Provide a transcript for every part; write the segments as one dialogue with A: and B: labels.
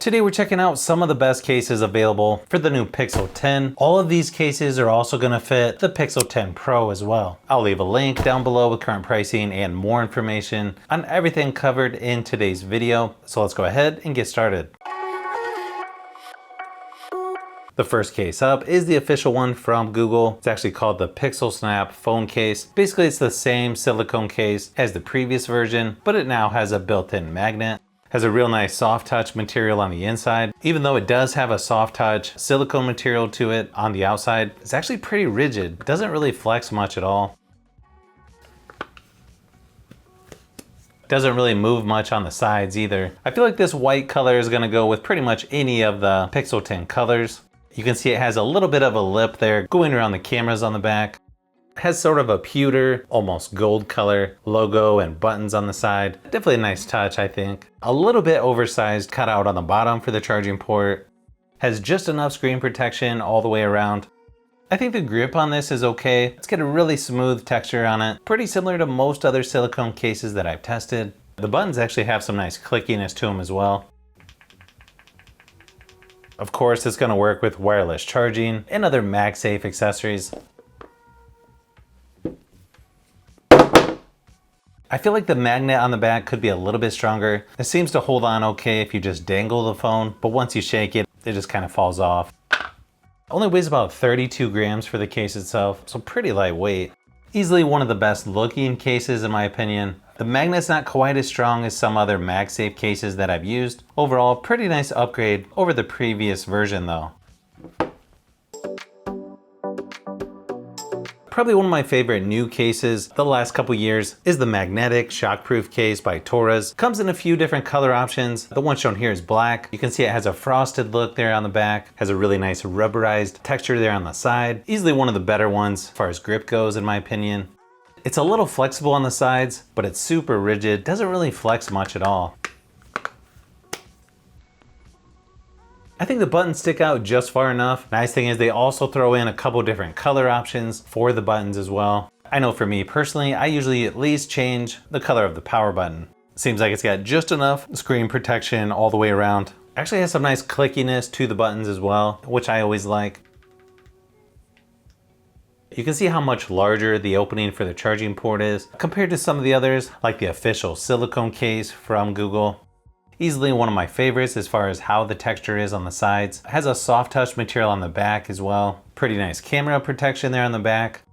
A: Today we're checking out some of the best cases available for the new Pixel 10. All of these cases are also going to fit the Pixel 10 Pro as well. I'll leave a link down below with current pricing and more information on everything covered in today's video. So let's go ahead and get started. The first case up is the official one from Google. It's actually called the Pixel Snap phone case. Basically, it's the same silicone case as the previous version, but it now has a built-in magnet. Has a real nice soft touch material on the inside. Even though it does have a soft touch silicone material to it on the outside, it's actually pretty rigid. It doesn't really flex much at all. Doesn't really move much on the sides either. I feel like this white color is gonna go with pretty much any of the Pixel 10 colors. You can see it has a little bit of a lip there going around the cameras on the back. It has sort of a pewter, almost gold color logo and buttons on the side. Definitely a nice touch, I think. A little bit oversized cutout on the bottom for the charging port. Has just enough screen protection all the way around. I think the grip on this is okay. It's got a really smooth texture on it. Pretty similar to most other silicone cases that I've tested. The buttons actually have some nice clickiness to them as well. Of course, it's gonna work with wireless charging and other MagSafe accessories. I feel like the magnet on the back could be a little bit stronger. It seems to hold on okay if you just dangle the phone, but once you shake it, it just kind of falls off. Only weighs about 32 grams for the case itself, so pretty lightweight. Easily one of the best looking cases in my opinion. The magnet's not quite as strong as some other MagSafe cases that I've used. Overall, pretty nice upgrade over the previous version though. Probably one of my favorite new cases the last couple years is the magnetic shockproof case by Torres. Comes in a few different color options. The one shown here is black. You can see it has a frosted look there on the back. Has a really nice rubberized texture there on the side. Easily one of the better ones as far as grip goes in my opinion. It's a little flexible on the sides, but it's super rigid. Doesn't really flex much at all. I think the buttons stick out just far enough. Nice thing is they also throw in a couple different color options for the buttons as well. I know for me personally, I usually at least change the color of the power button. Seems like it's got just enough screen protection all the way around. Actually has some nice clickiness to the buttons as well, which I always like. You can see how much larger the opening for the charging port is compared to some of the others, like the official silicone case from Google. Easily one of my favorites as far as how the texture is on the sides. It has a soft touch material on the back as well. Pretty nice camera protection there on the back.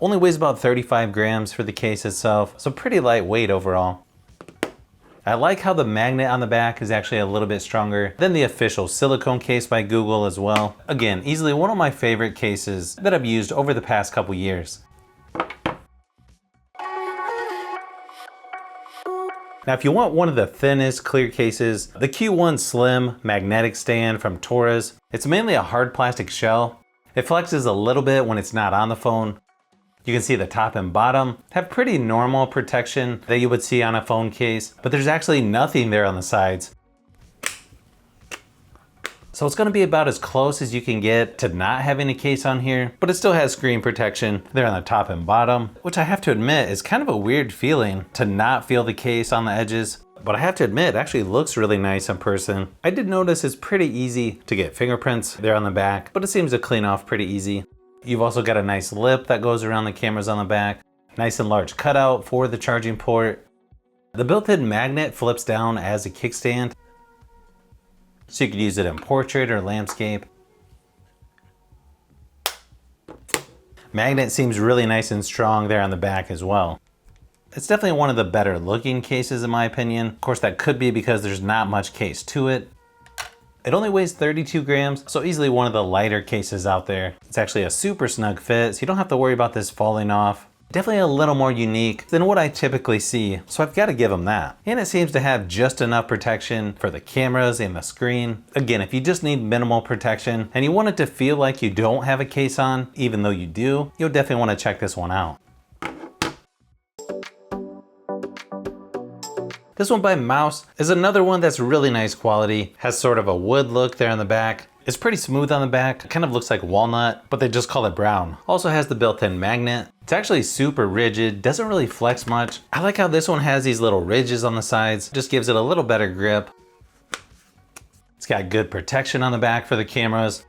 A: Only weighs about 35 grams for the case itself, so pretty lightweight overall. I like how the magnet on the back is actually a little bit stronger than the official silicone case by Google as well. Again, easily one of my favorite cases that I've used over the past couple years. Now, if you want one of the thinnest clear cases, the Q1 Slim magnetic stand from Torres. It's mainly a hard plastic shell. It flexes a little bit when it's not on the phone. You can see the top and bottom have pretty normal protection that you would see on a phone case, but there's actually nothing there on the sides. So it's gonna be about as close as you can get to not having a case on here, but it still has screen protection there on the top and bottom, which I have to admit is kind of a weird feeling to not feel the case on the edges. But I have to admit, it actually looks really nice in person. I did notice it's pretty easy to get fingerprints there on the back, but it seems to clean off pretty easy. You've also got a nice lip that goes around the cameras on the back. Nice and large cutout for the charging port. The built-in magnet flips down as a kickstand, so you could use it in portrait or landscape. Magnet seems really nice and strong there on the back as well. It's definitely one of the better looking cases in my opinion. Of course, that could be because there's not much case to it. It only weighs 32 grams, so easily one of the lighter cases out there. It's actually a super snug fit, so you don't have to worry about this falling off. Definitely a little more unique than what I typically see, so I've got to give them that. And it seems to have just enough protection for the cameras and the screen. Again, if you just need minimal protection and you want it to feel like you don't have a case on, even though you do, you'll definitely want to check this one out. This one by Mouse is another one that's really nice quality. Has sort of a wood look there on the back. It's pretty smooth on the back, kind of looks like walnut, but they just call it brown. Also has the built-in magnet. It's actually super rigid, doesn't really flex much. I like how this one has these little ridges on the sides, just gives it a little better grip. got good protection on the back for the cameras.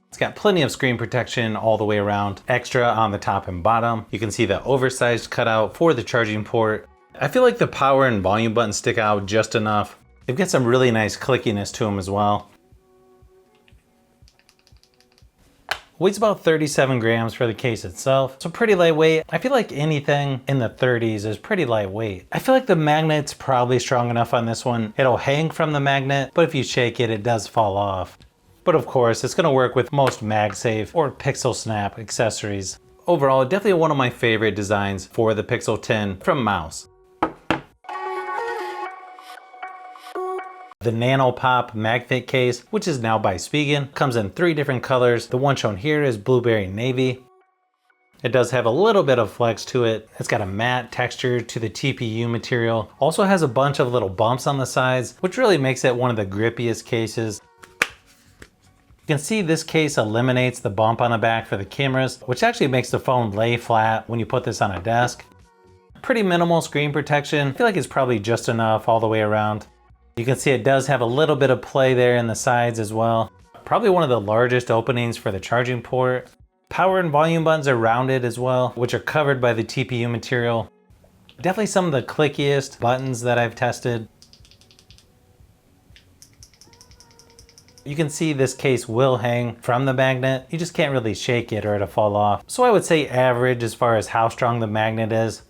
A: It's got plenty of screen protection all the way around, extra on the top and bottom. You can see the oversized cutout for the charging port. I feel like the power and volume buttons stick out just enough. They've got some really nice clickiness to them as well. Weighs about 37 grams for the case itself, so pretty lightweight. I feel like anything in the 30s is pretty lightweight. I feel like the magnet's probably strong enough on this one. It'll hang from the magnet, but if you shake it, it does fall off. But of course, it's gonna work with most MagSafe or Pixel Snap accessories. Overall, definitely one of my favorite designs for the Pixel 10 from Mouse. The NanoPop MagFit case, which is now by Spigen, comes in 3 different colors. The one shown here is Blueberry Navy. It does have a little bit of flex to it. It's got a matte texture to the TPU material. Also has a bunch of little bumps on the sides, which really makes it one of the grippiest cases. You can see this case eliminates the bump on the back for the cameras, which actually makes the phone lay flat when you put this on a desk. Pretty minimal screen protection. I feel like it's probably just enough all the way around. You can see it does have a little bit of play there in the sides as well. Probably one of the largest openings for the charging port. Power and volume buttons are rounded as well, which are covered by the TPU material. Definitely some of the clickiest buttons that I've tested. You can see this case will hang from the magnet. You just can't really shake it or it'll fall off. So I would say average as far as how strong the magnet is.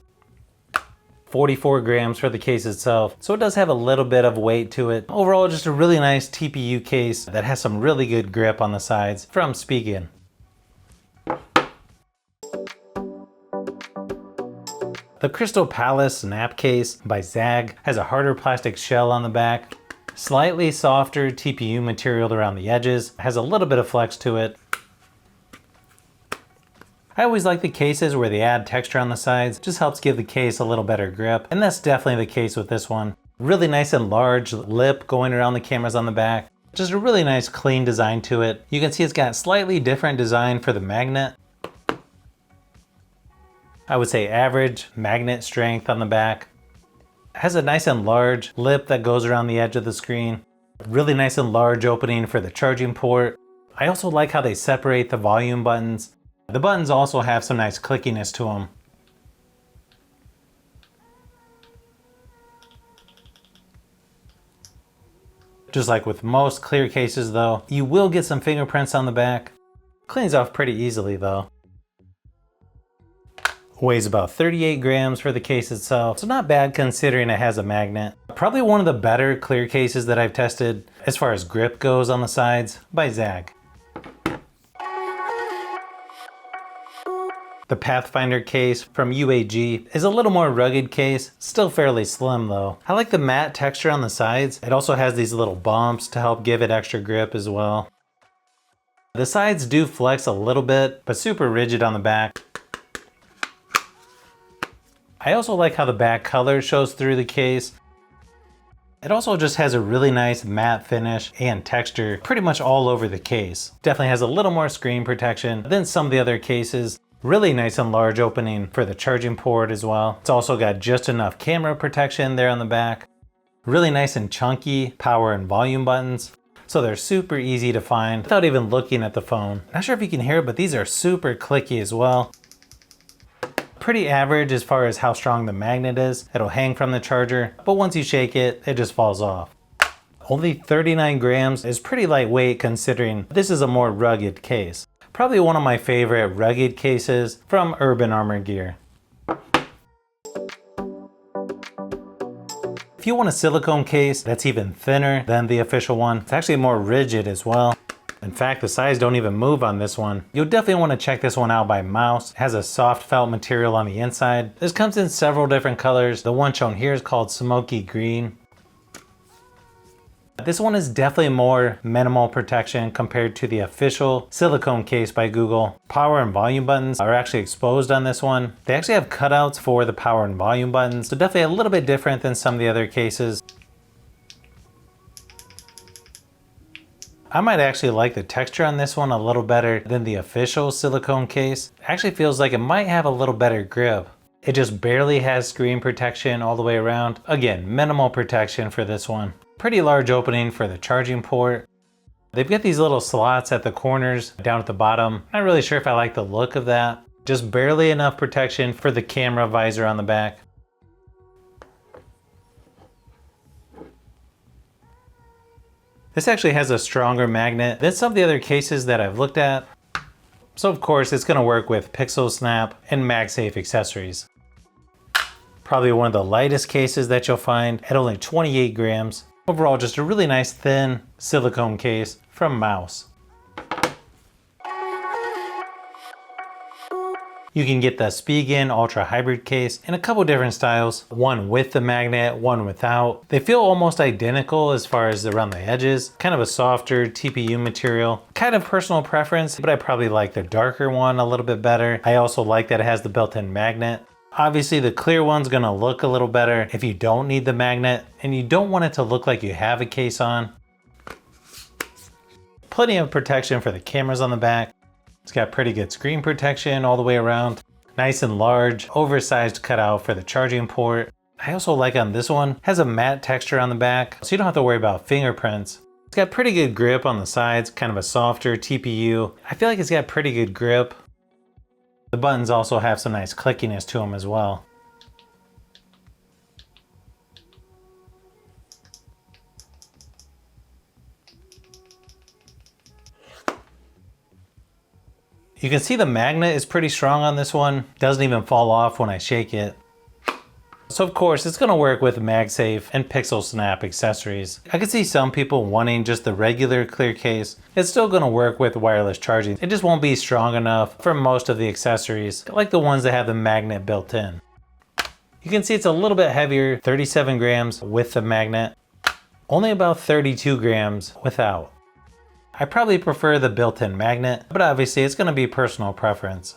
A: 44 grams for the case itself, so it does have a little bit of weight to it. Overall, just a really nice TPU case that has some really good grip on the sides from Spigen. The Crystal Palace Snap Case by Zagg has a harder plastic shell on the back, slightly softer TPU material around the edges, has a little bit of flex to it. I always like the cases where they add texture on the sides, just helps give the case a little better grip, and that's definitely the case with this one. Really nice and large lip going around the cameras on the back. Just a really nice clean design to it. You can see it's got slightly different design for the magnet. I would say average magnet strength on the back. It has a nice and large lip that goes around the edge of the screen. Really nice and large opening for the charging port. I also like how they separate the volume buttons. The buttons also have some nice clickiness to them. Just like with most clear cases though, you will get some fingerprints on the back. Cleans off pretty easily though. Weighs about 38 grams for the case itself, so not bad considering it has a magnet. Probably one of the better clear cases that I've tested as far as grip goes on the sides by Zagg. The Pathfinder case from UAG is a little more rugged case, still fairly slim though. I like the matte texture on the sides. It also has these little bumps to help give it extra grip as well. The sides do flex a little bit, but super rigid on the back. I also like how the back color shows through the case. It also just has a really nice matte finish and texture pretty much all over the case. Definitely has a little more screen protection than some of the other cases. Really nice and large opening for the charging port as well. It's also got just enough camera protection there on the back. Really nice and chunky power and volume buttons. So they're super easy to find without even looking at the phone. Not sure if you can hear it, but these are super clicky as well. Pretty average as far as how strong the magnet is. It'll hang from the charger, but once you shake it, it just falls off. Only 39 grams is pretty lightweight considering this is a more rugged case. Probably one of my favorite rugged cases from Urban Armor Gear. If you want a silicone case that's even thinner than the official one, it's actually more rigid as well. In fact, the sides don't even move on this one. You'll definitely want to check this one out by Mouse. It has a soft felt material on the inside. This comes in several different colors. The one shown here is called Smoky Green. This one is definitely more minimal protection compared to the official silicone case by Google. Power and volume buttons are actually exposed on this one. They actually have cutouts for the power and volume buttons, so definitely a little bit different than some of the other cases. I might actually like the texture on this one a little better than the official silicone case. It actually feels like it might have a little better grip. It just barely has screen protection all the way around. Again, minimal protection for this one. Pretty large opening for the charging port. They've got these little slots at the corners down at the bottom. Not really sure if I like the look of that. Just barely enough protection for the camera visor on the back. This actually has a stronger magnet than some of the other cases that I've looked at. So of course it's going to work with Pixel Snap and MagSafe accessories. Probably one of the lightest cases that you'll find at only 28 grams. Overall, just a really nice thin silicone case from Mouse. You can get the Spigen Ultra Hybrid case in a couple different styles, one with the magnet, one without. They feel almost identical as far as around the edges, kind of a softer TPU material. Kind of personal preference, but I probably like the darker one a little bit better. I also like that it has the built-in magnet. Obviously the clear one's gonna look a little better if you don't need the magnet and you don't want it to look like you have a case on. Plenty of protection for the cameras on the back. It's got pretty good screen protection all the way around. Nice and large, oversized cutout for the charging port. I also like on this one, has a matte texture on the back, so you don't have to worry about fingerprints. It's got pretty good grip on the sides, kind of a softer TPU. I feel like it's got pretty good grip. The buttons also have some nice clickiness to them as well. You can see the magnet is pretty strong on this one. Doesn't even fall off when I shake it. So of course it's gonna work with MagSafe and Pixel Snap accessories. I could see some people wanting just the regular clear case. It's still gonna work with wireless charging. It just won't be strong enough for most of the accessories, like the ones that have the magnet built in. You can see it's a little bit heavier, 37 grams with the magnet, only about 32 grams without. I probably prefer the built-in magnet, but obviously it's gonna be personal preference.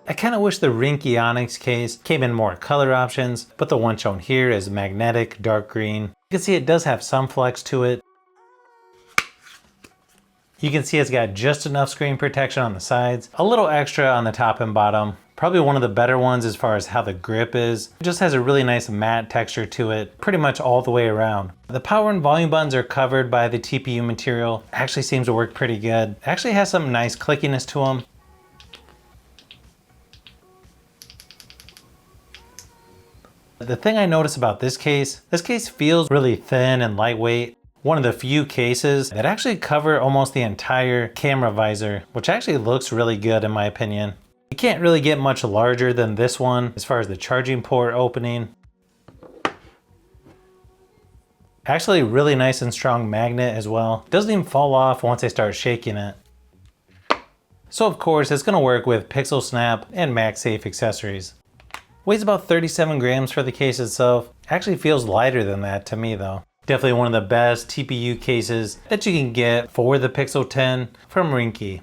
A: I kind of wish the Ringke Onyx case came in more color options, but the one shown here is magnetic dark green. You can see it does have some flex to it. You can see it's got just enough screen protection on the sides, a little extra on the top and bottom. Probably one of the better ones as far as how the grip is. It just has a really nice matte texture to it, pretty much all the way around. The power and volume buttons are covered by the TPU material. Actually seems to work pretty good. It actually has some nice clickiness to them. The thing I notice about this case feels really thin and lightweight. One of the few cases that actually cover almost the entire camera visor, which actually looks really good in my opinion. You can't really get much larger than this one as far as the charging port opening. Actually really nice and strong magnet as well. Doesn't even fall off once I start shaking it. So of course it's gonna work with Pixel Snap and MagSafe accessories. Weighs about 37 grams for the case itself. Actually feels lighter than that to me though. Definitely one of the best TPU cases that you can get for the Pixel 10 from Ringke.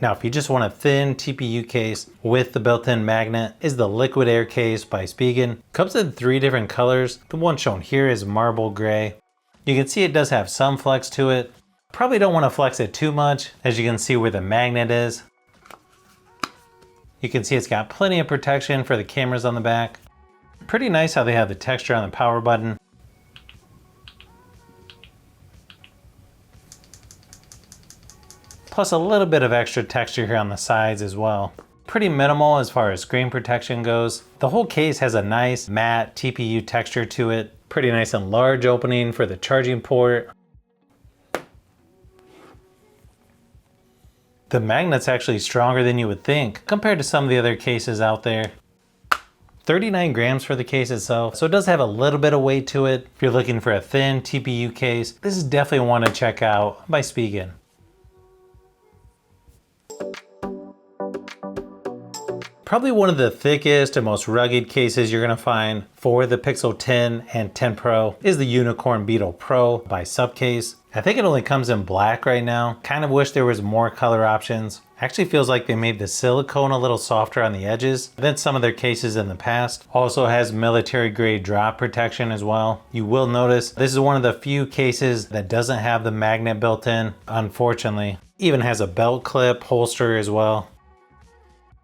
A: Now, if you just want a thin TPU case with the built-in magnet, is the Liquid Air case by Spigen. Comes in 3 different colors. The one shown here is marble gray. You can see it does have some flex to it. Probably don't want to flex it too much, as you can see where the magnet is. You can see it's got plenty of protection for the cameras on the back. Pretty nice how they have the texture on the power button. Plus a little bit of extra texture here on the sides as well. Pretty minimal as far as screen protection goes. The whole case has a nice matte TPU texture to it. Pretty nice and large opening for the charging port. The magnet's actually stronger than you would think compared to some of the other cases out there. 39 grams for the case itself, so it does have a little bit of weight to it. If you're looking for a thin TPU case, this is definitely one to check out by Spigen. Probably one of the thickest and most rugged cases you're gonna find for the Pixel 10 and 10 Pro is the Unicorn Beetle Pro by Supcase. I think it only comes in black right now. Kind of wish there was more color options. Actually feels like they made the silicone a little softer on the edges than some of their cases in the past. Also has military grade drop protection as well. You will notice this is one of the few cases that doesn't have the magnet built in, unfortunately. Even has a belt clip holster as well.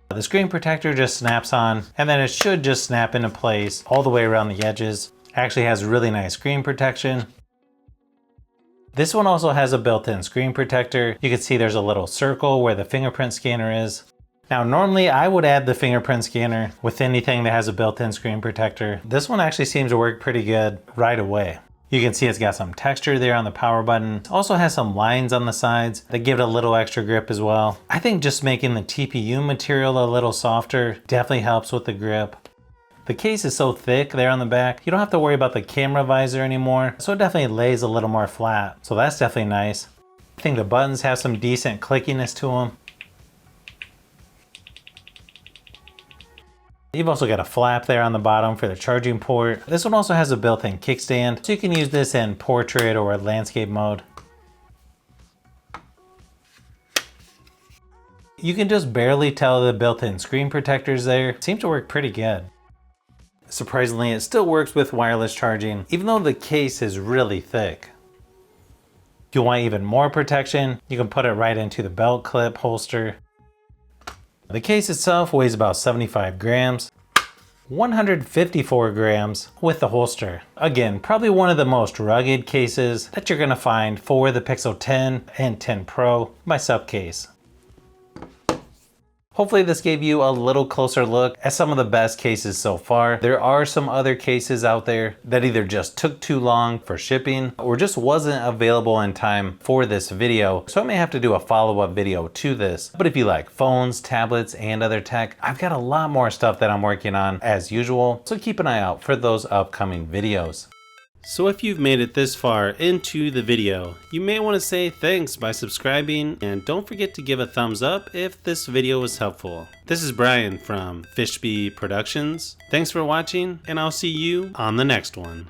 A: The screen protector just snaps on, and then it should just snap into place all the way around the edges. Actually has really nice screen protection. This one also has a built-in screen protector. You can see there's a little circle where the fingerprint scanner is. Now normally I would add the fingerprint scanner with anything that has a built-in screen protector. This one actually seems to work pretty good right away. You can see it's got some texture there on the power button. It also has some lines on the sides that give it a little extra grip as well. I think just making the TPU material a little softer definitely helps with the grip. The case is so thick there on the back, you don't have to worry about the camera visor anymore, so it definitely lays a little more flat. So that's definitely nice. I think the buttons have some decent clickiness to them. You've also got a flap there on the bottom for the charging port. This one also has a built-in kickstand, so you can use this in portrait or landscape mode. You can just barely tell the built-in screen protectors there. It seems to work pretty good. Surprisingly, it still works with wireless charging, even though the case is really thick. If you want even more protection, you can put it right into the belt clip holster. The case itself weighs about 75 grams, 154 grams with the holster. Again, probably one of the most rugged cases that you're gonna find for the Pixel 10 and 10 Pro by Supcase. Hopefully this gave you a little closer look at some of the best cases so far. There are some other cases out there that either just took too long for shipping or just wasn't available in time for this video. So I may have to do a follow-up video to this. But if you like phones, tablets, and other tech, I've got a lot more stuff that I'm working on as usual. So keep an eye out for those upcoming videos. So if you've made it this far into the video, you may want to say thanks by subscribing, and don't forget to give a thumbs up if this video was helpful. This is Brian from Fishbee Productions. Thanks for watching, and I'll see you on the next one.